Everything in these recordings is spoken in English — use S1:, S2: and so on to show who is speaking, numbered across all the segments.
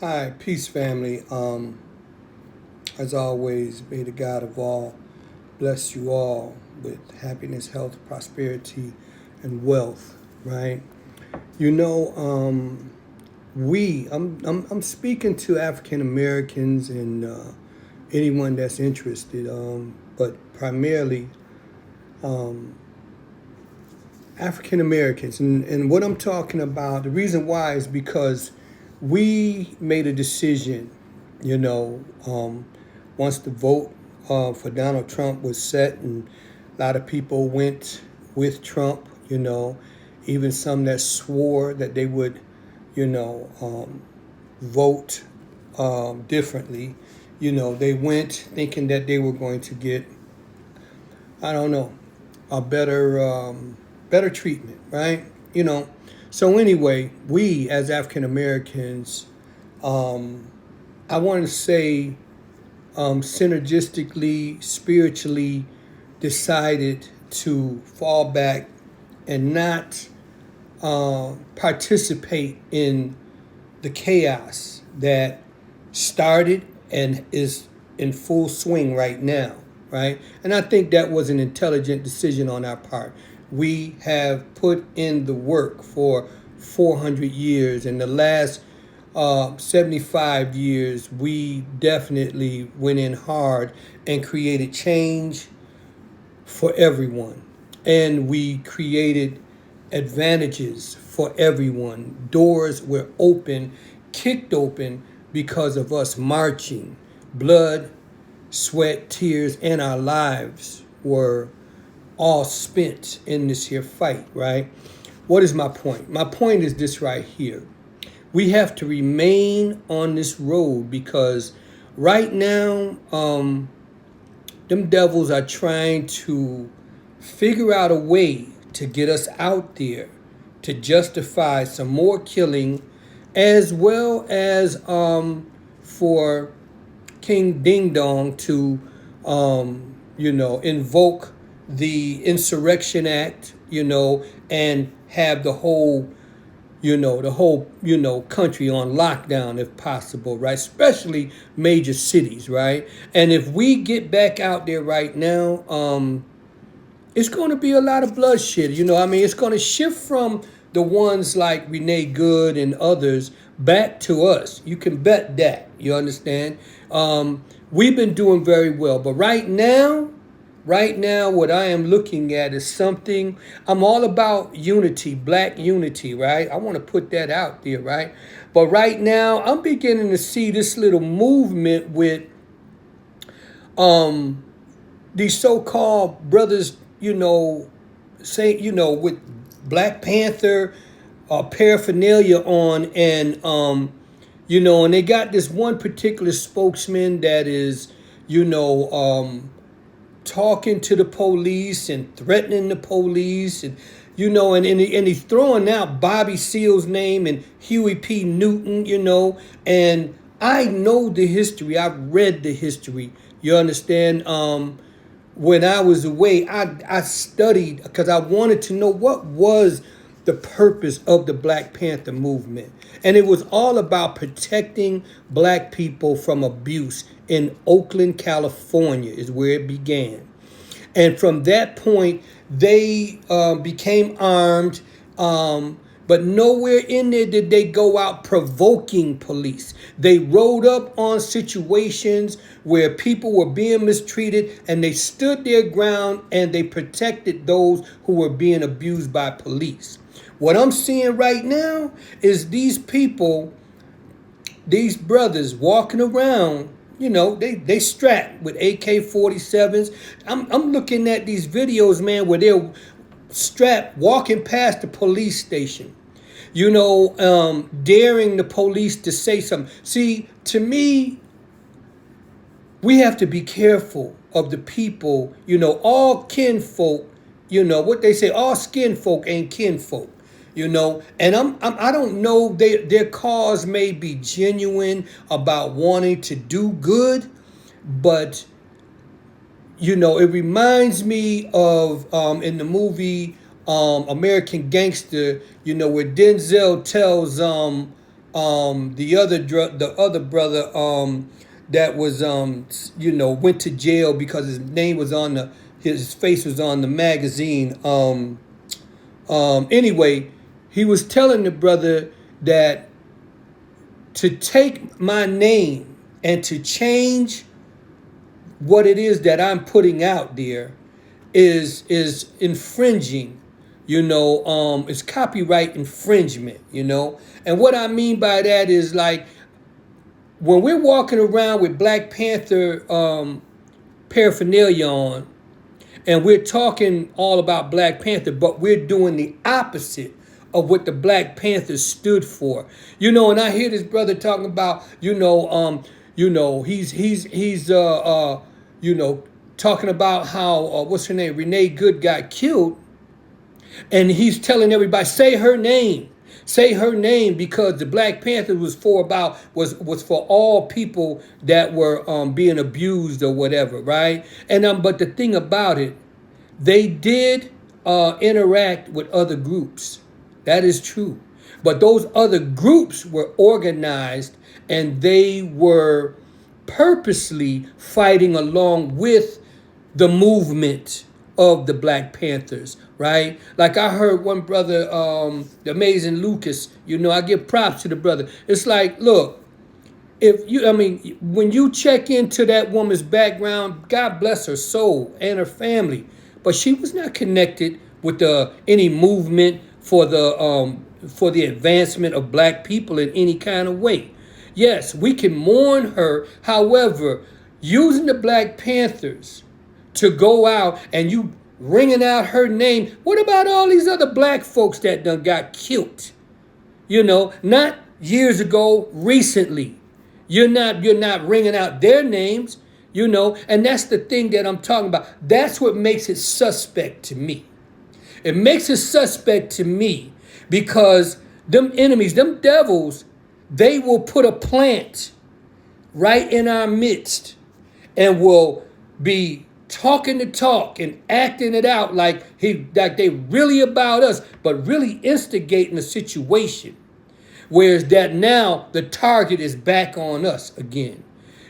S1: Hi, peace family. As always, may the God of all bless you all with happiness, health, prosperity, and wealth. Right? You know, I'm speaking to African Americans and anyone that's interested, but primarily African Americans. And what I'm talking about, the reason why is because we made a decision, you know, once the vote for Donald Trump was set, and a lot of people went with Trump, even some that swore that they would, vote differently. They went thinking that they were going to get, I don't know, a better treatment, right? You know. So anyway, we as African Americans, I want to say, synergistically, spiritually, decided to fall back and not participate in the chaos that started and is in full swing right now, right? And I think that was an intelligent decision on our part. We have put in the work for 400 years. In the last 75 years, we definitely went in hard and created change for everyone. And we created advantages for everyone. Doors were open, kicked open because of us marching. Blood, sweat, tears, and our lives were all spent in this here fight, right? What is my point? My point is this right here. We have to remain on this road because right now, them devils are trying to figure out a way to get us out there to justify some more killing, as well as for King Ding Dong to, invoke the Insurrection Act, and have the whole country on lockdown if possible, right? Especially major cities, right? And if we get back out there right now, it's going to be a lot of bloodshed. It's going to shift from the ones like Renee Good and others back to us. You can bet that. You understand? We've been doing very well, but right now, what I am looking at is something. I'm all about unity, black unity, right? I want to put that out there, right? But right now, I'm beginning to see this little movement with these so-called brothers, with Black Panther paraphernalia on, and they got this one particular spokesman that is, talking to the police and threatening the police, and he's throwing out Bobby Seale's name and Huey P. Newton, and I know the history. I've read the history. You understand? When I was away, I studied because I wanted to know what was the purpose of the Black Panther movement. And it was all about protecting black people from abuse in Oakland, California, is where it began. And from that point, they became armed. But nowhere in there did they go out provoking police. They rode up on situations where people were being mistreated, and they stood their ground and they protected those who were being abused by police. What I'm seeing right now is these people, these brothers walking around, they strapped with AK-47s. I'm looking at these videos, man, where they're strapped walking past the police station, daring the police to say something. See, to me, we have to be careful of the people, all kinfolk, what they say, all skin folk ain't kinfolk. And I don't know, their cause may be genuine about wanting to do good, but it reminds me of in the movie American Gangster, where Denzel tells The other brother that was went to jail because his name was on his face was on the magazine. Anyway, he was telling the brother that to take my name and to change what it is that I'm putting out there is infringing, it's copyright infringement, And what I mean by that is like when we're walking around with Black Panther paraphernalia on, and we're talking all about Black Panther, but we're doing the opposite of what the Black Panthers stood for. And I hear this brother talking about, he's talking about how what's her name, Renee Good got killed, and he's telling everybody say her name. Say her name because the Black Panther was for all people that were being abused or whatever, right? And but the thing about it, they did interact with other groups. That is true. But those other groups were organized and they were purposely fighting along with the movement of the Black Panthers, right? Like I heard one brother, the amazing Lucas, I give props to the brother. It's like, look, when you check into that woman's background, God bless her soul and her family, but she was not connected with any movement for the advancement of Black people in any kind of way. Yes, we can mourn her. However, using the Black Panthers to go out and you ringing out her name. What about all these other Black folks that done got killed? Not years ago, recently. You're not ringing out their names, and that's the thing that I'm talking about. That's what makes it suspect to me. It makes it suspect to me because them enemies, them devils, they will put a plant right in our midst and will be talking the talk and acting it out like they really about us, but really instigating the situation. Whereas that now the target is back on us again,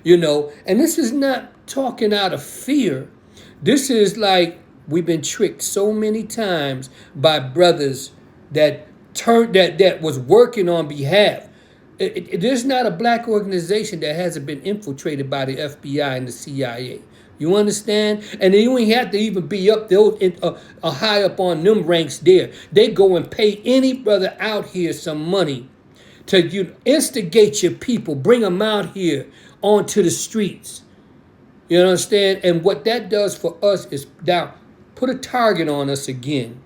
S1: and this is not talking out of fear. This is like we've been tricked so many times by brothers that was working on behalf. There's not a Black organization that hasn't been infiltrated by the FBI and the CIA. You understand? And you ain't have to even be up there high up on them ranks there. They go and pay any brother out here some money to instigate your people, bring them out here onto the streets. You understand? And what that does for us is now put a target on us again.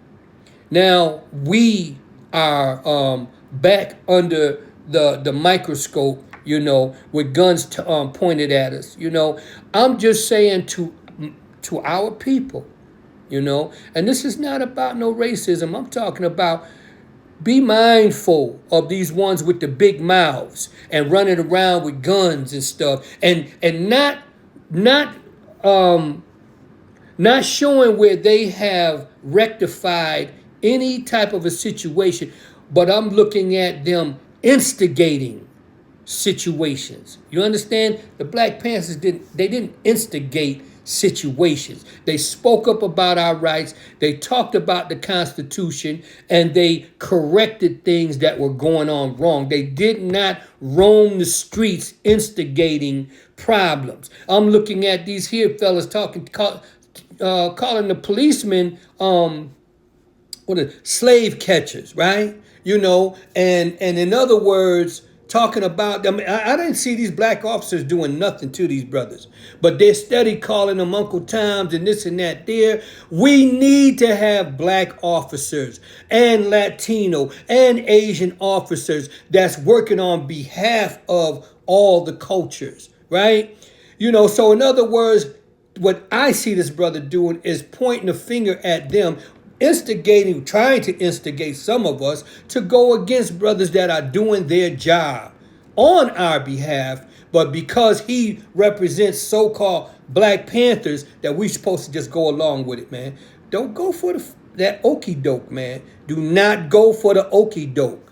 S1: Now we are back under the microscope, with guns pointed at us. I'm just saying to our people, and this is not about no racism. I'm talking about be mindful of these ones with the big mouths and running around with guns and stuff, and not showing where they have rectified any type of a situation, but I'm looking at them instigating situations. You understand? The Black Panthers didn't instigate situations. They spoke up about our rights. They talked about the Constitution, and they corrected things that were going on wrong. They did not roam the streets instigating problems. I'm looking at these here fellas calling the policemen slave catchers, right? And in other words, talking about them. I didn't see these Black officers doing nothing to these brothers, but they're steady calling them Uncle Toms and this and that there. We need to have Black officers and Latino and Asian officers that's working on behalf of all the cultures, right? So in other words, what I see this brother doing is pointing a finger at them, trying to instigate some of us to go against brothers that are doing their job on our behalf, but because he represents so-called Black Panthers, that we're supposed to just go along with it, man. Don't go for that Okie Doke, man. Do not go for the Okie Doke.